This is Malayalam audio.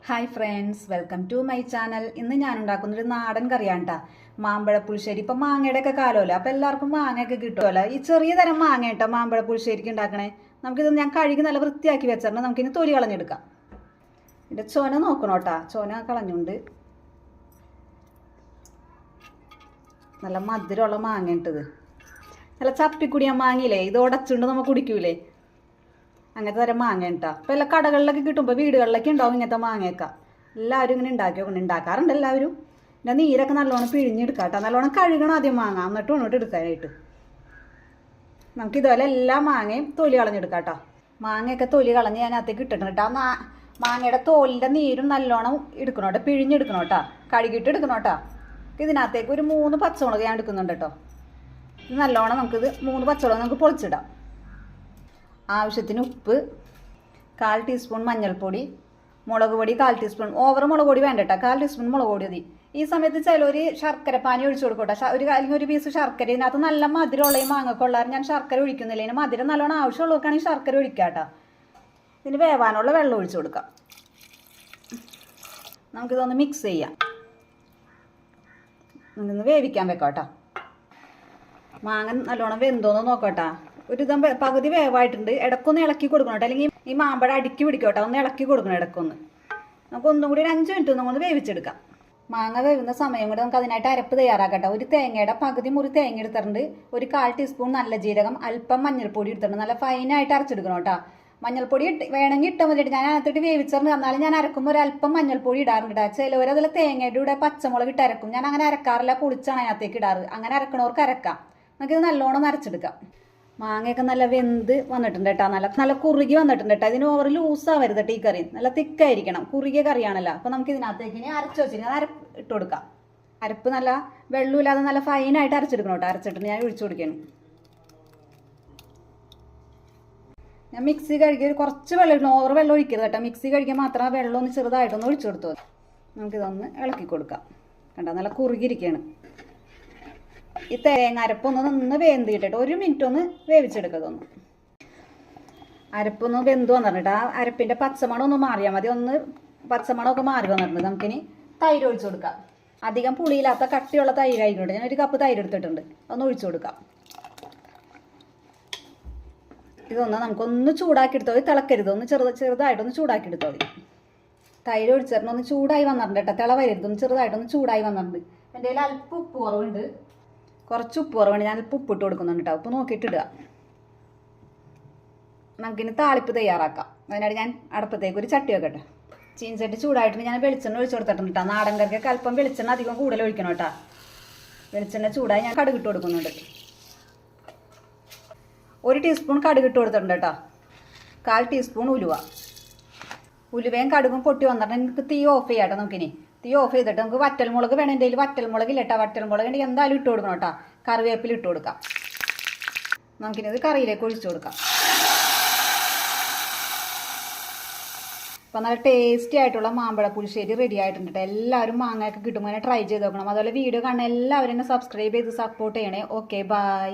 Hi friends, welcome to my channel. ഇന്ന് ഞാൻ ഉണ്ടാക്കുന്നൊരു നാടൻ കറിയാണ് കേട്ടോ, മാമ്പഴ പുളിശ്ശേരി. ഇപ്പം മാങ്ങയുടെ ഒക്കെ കാലമല്ലോ, അപ്പം എല്ലാവർക്കും മാങ്ങയൊക്കെ കിട്ടുമല്ലോ. ഈ ചെറിയ തരം മാങ്ങ കേട്ടോ മാമ്പഴ പുളിശ്ശേരിക്ക് ഉണ്ടാക്കണേ. നമുക്കിത് ഞാൻ കഴുകി നല്ല വൃത്തിയാക്കി വെച്ചിട്ടുണ്ട്. നമുക്കിനി തൊലി കളഞ്ഞെടുക്കാം. ഇതിൻ്റെ ചോന നോക്കണം കേട്ടോ, ചോന കളഞ്ഞുണ്ട്. നല്ല മധുരമുള്ള മാങ്ങ ഇട്ടത്, നല്ല ചപ്പിക്കുടിയാൻ മാങ്ങയില്ലേ, ഇത് ഉടച്ചുകൊണ്ട് നമ്മൾ കുടിക്കൂലേ, അങ്ങനത്തെ തരം മാങ്ങ കേട്ടോ. അപ്പോൾ എല്ലാ കടകളിലൊക്കെ കിട്ടുമ്പോൾ വീടുകളിലൊക്കെ ഉണ്ടാവും ഇങ്ങനത്തെ മാങ്ങയൊക്കെ. എല്ലാവരും ഇങ്ങനെ ഉണ്ടാക്കാറുണ്ട് എല്ലാവരും. പിന്നെ നീരൊക്കെ നല്ലോണം പിഴിഞ്ഞെടുക്കാം കേട്ടോ. നല്ലോണം കഴുകണം ആദ്യം മാങ്ങ, എന്നിട്ട് മുന്നോട്ട് എടുക്കാനായിട്ട്. നമുക്കിതുപോലെ എല്ലാ മാങ്ങയും തൊലി കളഞ്ഞെടുക്കാം കേട്ടോ. മാങ്ങയൊക്കെ തൊലി കളഞ്ഞ് ഞാൻ അതിനകത്തേക്ക് ഇട്ടിട്ടുണ്ട് കേട്ടോ. മാങ്ങയുടെ തോലിൻ്റെ നീരും നല്ലോണം എടുക്കണം കേട്ടോ, പിഴിഞ്ഞെടുക്കണം കേട്ടോ, കഴുകിയിട്ട് എടുക്കണം കേട്ടോ. ഇതിനകത്തേക്ക് ഒരു 3 പച്ചമുളക് ഞാൻ എടുക്കുന്നുണ്ട് കേട്ടോ. ഇത് നല്ലോണം നമുക്കിത് 3 പച്ചമുളക് നമുക്ക് പൊളിച്ചിടാം. ആവശ്യത്തിന് ഉപ്പ്, 1/4 ടീസ്പൂൺ മഞ്ഞൾപ്പൊടി, മുളക് പൊടി 1/4 ടീസ്പൂൺ. ഓവർ മുളക് പൊടി വേണ്ട കേട്ടോ, 1/4 ടീസ്പൂൺ മുളക് പൊടി മതി. ഈ സമയത്ത് ചിലർ ശർക്കര പാനി ഒഴിച്ചു കൊടുക്കട്ടെ. അല്ലെങ്കിൽ ഒരു പീസ് ശർക്കര. ഇതിനകത്ത് നല്ല മധുരമുള്ള ഈ മാങ്ങക്കുള്ളവർ ഞാൻ ശർക്കര ഒഴിക്കുന്നില്ല. ഇതിന് മധുരം നല്ലോണം ആവശ്യമുള്ളവർക്കാണെങ്കിൽ ശർക്കര ഒഴിക്കാം കേട്ടോ. ഇതിന് വേവാനുള്ള വെള്ളം ഒഴിച്ചു കൊടുക്കാം. നമുക്കിതൊന്ന് മിക്സ് ചെയ്യാം. നമുക്കിന്ന് വേവിക്കാൻ വെക്കാം കേട്ടോ. മാങ്ങ നല്ലോണം വെന്തോന്ന് നോക്കട്ടോ. ഒരു ഇതം പകുതി വേവായിട്ടുണ്ട്. ഇടക്കൊന്ന് ഇളക്കി കൊടുക്കണം കേട്ടോ, അല്ലെങ്കിൽ ഈ മാമ്പഴം അടുക്കി പിടിക്കോട്ടെ. ഒന്ന് ഇളക്കി കൊടുക്കണം ഇടക്കൊന്ന്. നമുക്ക് ഒന്നും കൂടി ഒരു 5 മിനിറ്റ് ഒന്ന് വേവിച്ചെടുക്കാം. മാങ്ങ വേവുന്ന സമയം കൂടെ നമുക്ക് അതിനായിട്ട് അരപ്പ് തയ്യാറാക്കട്ടെ. ഒരു തേങ്ങയുടെ പകുതി മുറി തേങ്ങ എടുത്തിട്ടുണ്ട്. ഒരു 1/4 ടീസ്പൂൺ നല്ല ജീരകം, അല്പം മഞ്ഞൾപ്പൊടി എടുത്തിട്ടുണ്ട്. നല്ല ഫൈനായിട്ട് അരച്ചെടുക്കണം കേട്ടോ. മഞ്ഞൾപ്പൊടി വേണമെങ്കിൽ ഇട്ടാൽ മതി. ഞാൻ അതിനകത്തിട്ട് വേവിച്ചിട്ടുണ്ട്. എന്നാലും ഞാൻ അരക്കുമ്പോൾ ഒരു അല്പം മഞ്ഞൾപ്പൊടി ഇടാറുണ്ട് കേട്ടോ. ചിലവർ അതിൽ തേങ്ങയുടെ കൂടെ പച്ചമുളക് ഇട്ട് അരക്കും. ഞാൻ അങ്ങനെ അരക്കാറില്ല, പൊളിച്ചാണ് അതിനകത്തേക്ക് ഇടാറ്. അങ്ങനെ അരക്കണവർക്ക് അരക്കാം. നമുക്കിത് നല്ലോണം അരച്ചെടുക്കാം. മാങ്ങയൊക്കെ നല്ല വെന്ത് വന്നിട്ടുണ്ട് കേട്ടോ. നല്ല കുറുകി വന്നിട്ടുണ്ട് കേട്ടോ. ഇതിന് ഓവർ ലൂസാവരുത് കേട്ടോ. ഈ കറി നല്ല തിക്കായിരിക്കണം. കുറുകിയ കറിയാണല്ലോ. അപ്പോൾ നമുക്ക് ഇതിനകത്തേക്ക് ഇനി അരച്ച് വെച്ചിട്ട് അരപ്പ് ഇട്ട് കൊടുക്കാം. അരപ്പ് നല്ല വെള്ളമില്ലാതെ നല്ല ഫൈനായിട്ട് അരച്ചെടുക്കണം കേട്ടോ. അരച്ചിട്ട് ഞാൻ ഒഴിച്ചു കൊടുക്കണം. ഞാൻ മിക്സി കഴുകി കുറച്ച് വെള്ളം ഇടണം, ഓവർ വെള്ളം ഒഴിക്കരുത് കേട്ടോ. മിക്സി കഴുകിയാൽ മാത്രം ആ വെള്ളം ഒന്ന് ചെറുതായിട്ടൊന്ന് ഒഴിച്ചു കൊടുത്തു. നമുക്കിതൊന്ന് ഇളക്കി കൊടുക്കാം. കണ്ടോ, നല്ല കുറുകിയിരിക്കുകയാണ്. ഈ തേങ്ങ അരപ്പൊന്ന് നിന്ന് വെന്ത് കിട്ടിട്ട് 1 മിനിറ്റ് ഒന്ന് വേവിച്ചെടുക്കതൊന്ന്. അരപ്പൊന്ന് വെന്ത് വന്നിട്ട് ആ അരപ്പിൻ്റെ പച്ചമണം ഒന്ന് മാറിയാൽ മതി. ഒന്ന് പച്ചമണമൊക്കെ മാറി വന്നിട്ടുണ്ട്. നമുക്കിനി തൈര് ഒഴിച്ചു കൊടുക്കാം. അധികം പുളിയില്ലാത്ത കട്ടിയുള്ള തൈരായിക്കോട്ടെ. ഞാൻ 1 കപ്പ് തൈര് എടുത്തിട്ടുണ്ട്. ഒന്ന് ഒഴിച്ചു കൊടുക്കാം. ഇതൊന്ന് നമുക്കൊന്ന് ചൂടാക്കി എടുത്തോ. തിളക്കരുത്, ഒന്ന് ചെറുതായിട്ടൊന്ന് ചൂടാക്കി എടുത്തോ. തൈര് ഒഴിച്ചിട്ട് ഒന്ന് ചൂടായി വന്നിട്ടുണ്ട് കേട്ടോ. തിള വരരുത്, ഒന്ന് ചെറുതായിട്ടൊന്ന് ചൂടായി വന്നിട്ടുണ്ട്. എൻ്റെ കയ്യിൽ അല്പം ഉപ്പ് കുറവുണ്ട്, കുറച്ച് ഉപ്പ് കുറവുണ്ട്. ഞാൻ ഉപ്പ് ഇട്ട് കൊടുക്കുന്നുണ്ട് കേട്ടോ. ഉപ്പ് നോക്കിയിട്ട് ഇടുക. നമുക്കിനി താളിപ്പ് തയ്യാറാക്കാം. അതിനായിട്ട് ഞാൻ അടുപ്പത്തേക്ക് ഒരു ചട്ടി വെക്കട്ടെ. ചീൻചട്ടി ചൂടായിട്ട് ഞാൻ വെളിച്ചെണ്ണ ഒഴിച്ചു കൊടുത്തിട്ടുണ്ട് കേട്ടോ. നാടൻ കറിക്കൊക്കെ അല്പം വെളിച്ചെണ്ണ അധികം കൂടുതൽ ഒഴിക്കണം കേട്ടോ. വെളിച്ചെണ്ണ ചൂടായി ഞാൻ കടുക് ഇട്ട് കൊടുക്കുന്നുണ്ട്. 1 ടീസ്പൂൺ കടുക് ഇട്ട് കൊടുത്തിട്ടുണ്ട് കേട്ടോ. 1/4 ടീസ്പൂൺ ഉലുവയും കടുകും പൊട്ടി വന്നിട്ട് എനിക്ക് തീ ഓഫ് ചെയ്യാട്ടോ. നമുക്കിനി തീ ഓഫ് ചെയ്തിട്ട് നമുക്ക് വറ്റൽമുളക് വേണം. എൻ്റെ കയ്യിൽ വറ്റൽമുളക് ഇല്ല കേട്ടോ. വറ്റൽമുളക് ഉണ്ടെങ്കിൽ എന്തായാലും ഇട്ട് കൊടുക്കണം കേട്ടോ. കറിവേപ്പില ഇട്ട് കൊടുക്കാം. നമുക്കിനി ഇത് കറിയിലേക്ക് ഒഴിച്ചു കൊടുക്കാം. അപ്പം നല്ല ടേസ്റ്റി ആയിട്ടുള്ള മാമ്പഴ പുളിശ്ശേരി റെഡി ആയിട്ടുണ്ട് കേട്ടോ. എല്ലാവരും മാങ്ങയൊക്കെ കിട്ടുമ്പോൾ ട്രൈ ചെയ്ത് നോക്കണം. അതുപോലെ വീഡിയോ കാണുന്ന എല്ലാവരും എന്നെ സബ്സ്ക്രൈബ് ചെയ്ത് സപ്പോർട്ട് ചെയ്യണേ. Okay, by.